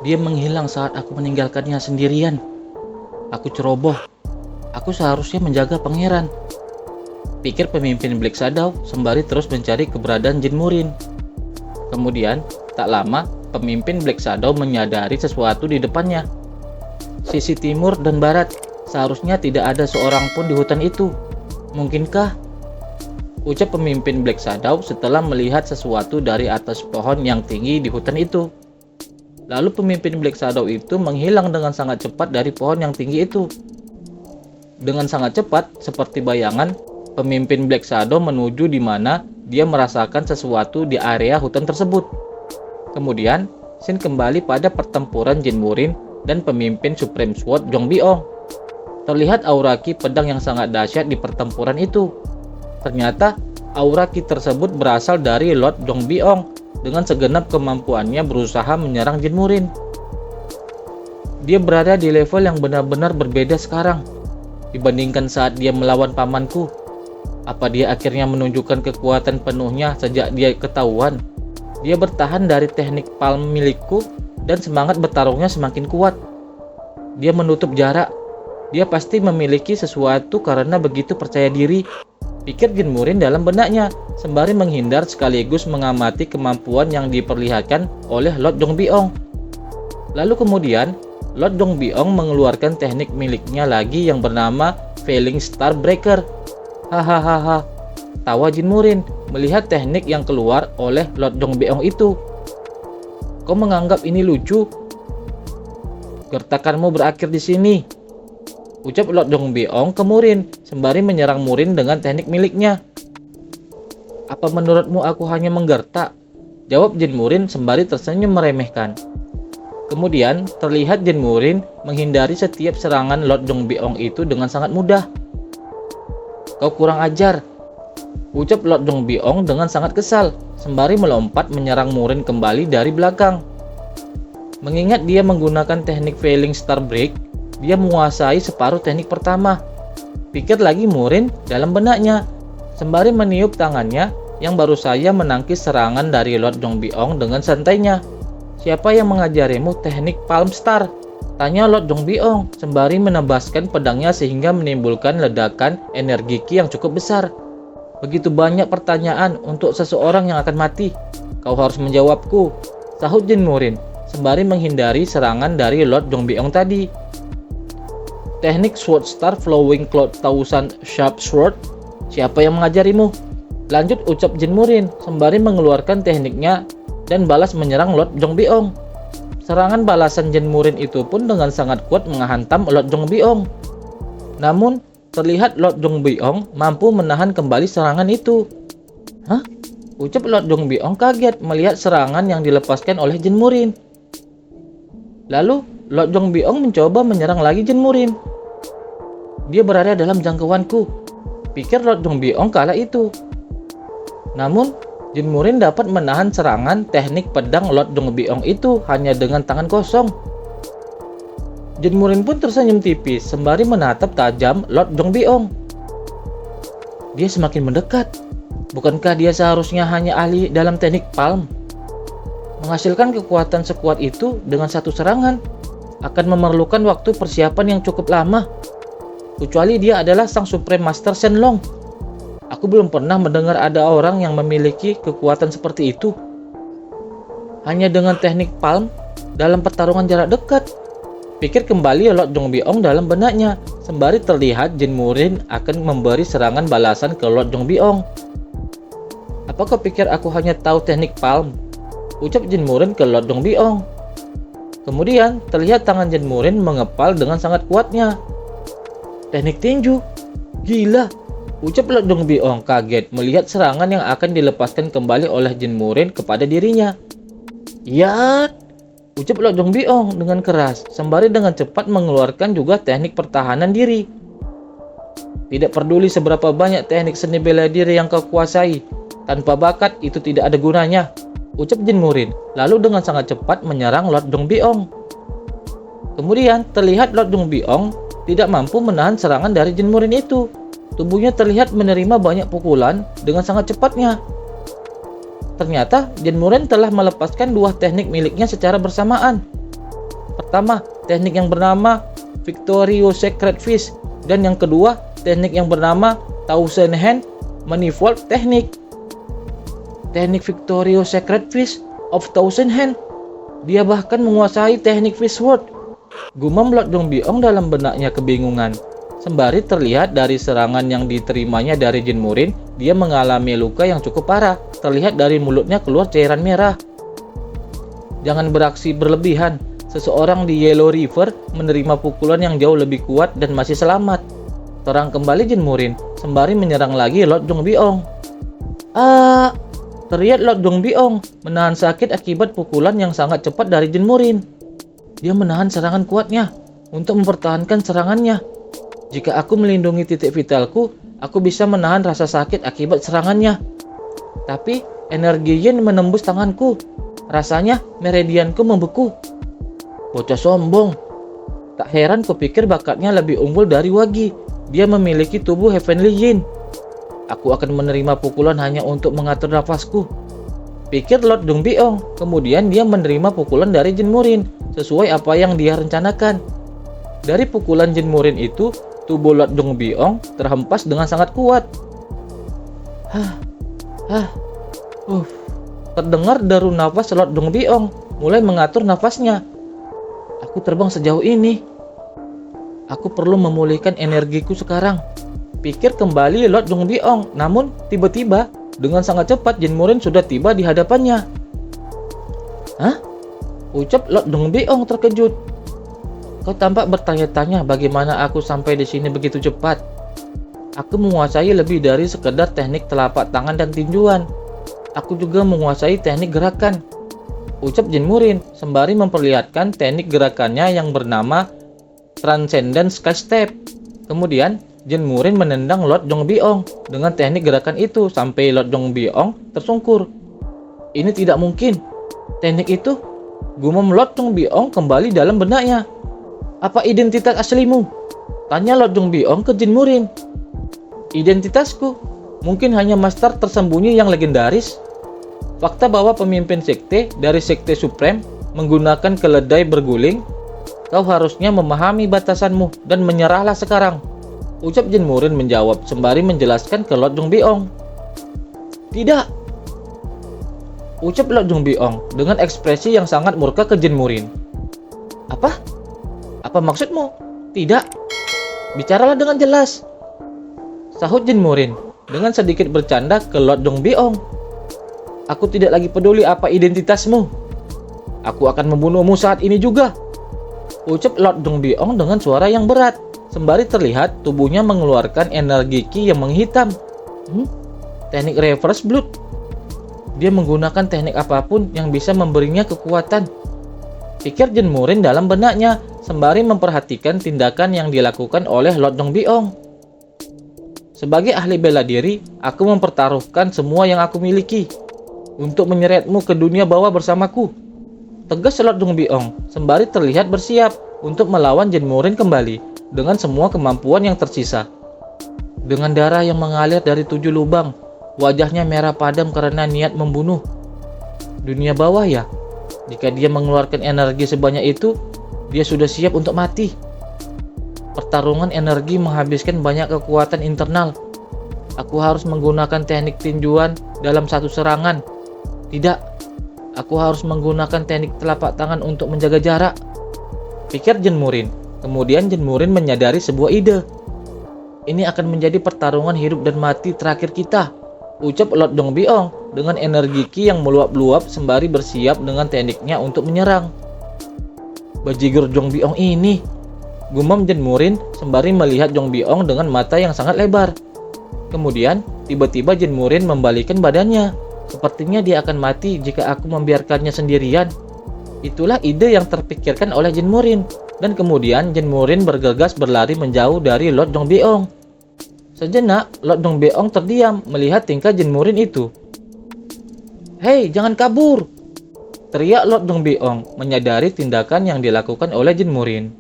Dia menghilang saat aku meninggalkannya sendirian. Aku ceroboh. Aku seharusnya menjaga pangeran, pikir pemimpin Black Shadow sembari terus mencari keberadaan Jin Murin. Kemudian, tak lama, pemimpin Black Shadow menyadari sesuatu di depannya. Sisi timur dan barat, seharusnya tidak ada seorang pun di hutan itu. Mungkinkah? Ucap pemimpin Black Shadow setelah melihat sesuatu dari atas pohon yang tinggi di hutan itu. Lalu pemimpin Black Shadow itu menghilang dengan sangat cepat dari pohon yang tinggi itu. Dengan sangat cepat, seperti bayangan, pemimpin Black Shadow menuju di mana dia merasakan sesuatu di area hutan tersebut. Kemudian, scene kembali pada pertempuran Jin Murin dan pemimpin Supreme Sword Jong Beong. Terlihat aura ki pedang yang sangat dahsyat di pertempuran itu. Ternyata, aura ki tersebut berasal dari Lord Jong Beong dengan segenap kemampuannya berusaha menyerang Jin Murin. Dia berada di level yang benar-benar berbeda sekarang dibandingkan saat dia melawan pamanku. Apa dia akhirnya menunjukkan kekuatan penuhnya sejak dia ketahuan? Dia bertahan dari teknik palm milikku dan semangat bertarungnya semakin kuat. Dia menutup jarak. Dia pasti memiliki sesuatu karena begitu percaya diri, pikir Jin Murin dalam benaknya, sembari menghindar sekaligus mengamati kemampuan yang diperlihatkan oleh Lord Jong Beong. Lalu kemudian, Lord Jong Beong mengeluarkan teknik miliknya lagi yang bernama Failing Star Breaker. Hahaha, tawa Jin Murin melihat teknik yang keluar oleh Lord Jong Beong itu. Kau menganggap ini lucu? Gertakanmu berakhir di sini, ucap Lord Jong Beong ke Murin sembari menyerang Murin dengan teknik miliknya. Apa menurutmu aku hanya menggertak? Jawab Jin Murin sembari tersenyum meremehkan. Kemudian terlihat Jin Murin menghindari setiap serangan Lord Jong Beong itu dengan sangat mudah. Kau kurang ajar, ucap Lord Jong Beong dengan sangat kesal sembari melompat menyerang Murin kembali dari belakang. Mengingat dia menggunakan teknik Failing Star Break, dia menguasai separuh teknik pertama, pikir lagi Murin dalam benaknya, sembari meniup tangannya yang baru saja menangkis serangan dari Lord Jong Beong dengan santainya. Siapa yang mengajarimu teknik Palm Star? Tanya Lord Jong Beong sembari menebaskan pedangnya sehingga menimbulkan ledakan energi ki yang cukup besar. Begitu banyak pertanyaan untuk seseorang yang akan mati. Kau harus menjawabku, sahut Jin Murin sembari menghindari serangan dari Lord Jong Beong tadi. Teknik Sword Star Flowing Cloud Thousand Sharp Sword. Siapa yang mengajarimu? Lanjut ucap Jin Murin sembari mengeluarkan tekniknya dan balas menyerang Lord Jong Beong. Serangan balasan Jin Murin itu pun dengan sangat kuat menghantam Lord Jong Beong. Namun, terlihat Lord Jong Beong mampu menahan kembali serangan itu. Hah? Ucap Lord Jong Beong kaget melihat serangan yang dilepaskan oleh Jin Murin. Lalu, Lord Jong Beong mencoba menyerang lagi Jin Murin. Dia berada dalam jangkauanku, pikir Lord Jong Beong kala itu. Namun, Jin Murin dapat menahan serangan teknik pedang Lord Jong Beong itu hanya dengan tangan kosong. Jin Murin pun tersenyum tipis sembari menatap tajam Lord Jong Beong. Dia semakin mendekat. Bukankah dia seharusnya hanya ahli dalam teknik palm? Menghasilkan kekuatan sekuat itu dengan satu serangan akan memerlukan waktu persiapan yang cukup lama. Kecuali dia adalah sang Supreme Master Shenlong. Aku belum pernah mendengar ada orang yang memiliki kekuatan seperti itu. Hanya dengan teknik palm dalam pertarungan jarak dekat. Pikir kembali Lord Jong Beong dalam benaknya, sembari terlihat Jin Murin akan memberi serangan balasan ke Lord Jong Beong. Apa kau pikir aku hanya tahu teknik palm? Ucap Jin Murin ke Lord Jong Beong. Kemudian terlihat tangan Jin Murin mengepal dengan sangat kuatnya. Teknik tinju? Gila! Ucap Lord Jong Beong kaget melihat serangan yang akan dilepaskan kembali oleh Jin Murin kepada dirinya. Ya, ucap Lord Jong Beong dengan keras, sembari dengan cepat mengeluarkan juga teknik pertahanan diri. Tidak peduli seberapa banyak teknik seni bela diri yang kau kuasai, tanpa bakat itu tidak ada gunanya, ucap Jin Murin, lalu dengan sangat cepat menyerang Lord Jong Beong. Kemudian terlihat Lord Jong Beong tidak mampu menahan serangan dari Jin Murin itu. Tubuhnya terlihat menerima banyak pukulan dengan sangat cepatnya. Ternyata Jin Murin telah melepaskan dua teknik miliknya secara bersamaan. Pertama, teknik yang bernama Victorio Secret Fish, dan yang kedua, teknik yang bernama Thousand Hand Manifold Technique. Teknik Victorio Secret Fish of Thousand Hand. Dia bahkan menguasai teknik Fish Sword. Gumam Lord Dong Biong dalam benaknya kebingungan. Sembari terlihat dari serangan yang diterimanya dari Jin Murin, dia mengalami luka yang cukup parah. Terlihat dari mulutnya keluar cairan merah. Jangan beraksi berlebihan. Seseorang di Yellow River menerima pukulan yang jauh lebih kuat dan masih selamat. Terang kembali Jin Murin, sembari menyerang lagi Lord Dong Biong. Teriak Lord Dong Biong, menahan sakit akibat pukulan yang sangat cepat dari Jin Murin. Dia menahan serangan kuatnya untuk mempertahankan serangannya. Jika aku melindungi titik vitalku, aku bisa menahan rasa sakit akibat serangannya. Tapi energi Yin menembus tanganku. Rasanya meridianku membeku. Bocah sombong. Tak heran kupikir bakatnya lebih unggul dari Wagi. Dia memiliki tubuh Heavenly Yin. Aku akan menerima pukulan hanya untuk mengatur nafasku, pikir Lord Dong Biong. Kemudian dia menerima pukulan dari Jin Murin sesuai apa yang dia rencanakan. Dari pukulan Jin Murin itu, tubuh Lord Dong Biong terhempas dengan sangat kuat. Terdengar deru nafas Lord Dong Biong mulai mengatur nafasnya. Aku terbang sejauh ini. Aku perlu memulihkan energiku sekarang, pikir kembali Lord Dong Biong. Namun tiba-tiba dengan sangat cepat Jin Murin sudah tiba di hadapannya. Ucap Lord Dong Biong terkejut. Kau tampak bertanya-tanya bagaimana aku sampai di sini begitu cepat. Aku menguasai lebih dari sekedar teknik telapak tangan dan tinjuan. Aku juga menguasai teknik gerakan, ucap Jin Murin sembari memperlihatkan teknik gerakannya yang bernama Transcendent Sky Step. Kemudian Jin Murin menendang Lord Dong Biong dengan teknik gerakan itu sampai Lord Dong Biong tersungkur. Ini tidak mungkin. Teknik itu, gumam Lord Dong Biong kembali dalam benaknya. Apa identitas aslimu? Tanya Lord Dong Biong ke Jin Murin. Identitasku mungkin hanya master tersembunyi yang legendaris. Fakta bahwa pemimpin sekte dari sekte Supreme menggunakan keledai berguling. Kau harusnya memahami batasanmu dan menyerahlah sekarang, ucap Jin Murin menjawab sembari menjelaskan ke Lord Dong Biong. Tidak, ucap Lord Dong Biong dengan ekspresi yang sangat murka ke Jin Murin. Apa? Apa maksudmu? Tidak. Bicaralah dengan jelas, sahut Jin Murin dengan sedikit bercanda ke Lord Dong Biong. Aku tidak lagi peduli apa identitasmu. Aku akan membunuhmu saat ini juga, ucap Lord Dong Biong dengan suara yang berat, sembari terlihat tubuhnya mengeluarkan energi ki yang menghitam. Teknik reverse blood. Dia menggunakan teknik apapun yang bisa memberinya kekuatan, pikir Jin Murin dalam benaknya, sembari memperhatikan tindakan yang dilakukan oleh Lord Dong Biong. Sebagai ahli bela diri, aku mempertaruhkan semua yang aku miliki untuk menyeretmu ke dunia bawah bersamaku, tegas Lord Dong Biong sembari terlihat bersiap untuk melawan Jin Murin kembali dengan semua kemampuan yang tersisa. Dengan darah yang mengalir dari 7 lubang, wajahnya merah padam karena niat membunuh. Dunia bawah ya? Jika dia mengeluarkan energi sebanyak itu, dia sudah siap untuk mati. Pertarungan energi menghabiskan banyak kekuatan internal. Aku harus menggunakan teknik tinjuan dalam satu serangan. Tidak, aku harus menggunakan teknik telapak tangan untuk menjaga jarak, pikir Jin Murin. Kemudian Jin Murin menyadari sebuah ide. Ini akan menjadi pertarungan hidup dan mati terakhir kita, ucap Lord Dong Biong dengan energi ki yang meluap-luap sembari bersiap dengan tekniknya untuk menyerang. Bajigur Dong Biong ini, gumam Jin Murin sembari melihat Dong Biong dengan mata yang sangat lebar. Kemudian tiba-tiba Jin Murin membalikkan badannya. Sepertinya dia akan mati jika aku membiarkannya sendirian. Itulah ide yang terpikirkan oleh Jin Murin. Dan kemudian Jin Murin bergegas berlari menjauh dari Lord Dong Biong. Sejenak Lord Dong Biong terdiam melihat tingkah Jin Murin itu. Hei, jangan kabur, teriak Lord Dong Biong menyadari tindakan yang dilakukan oleh Jin Murin.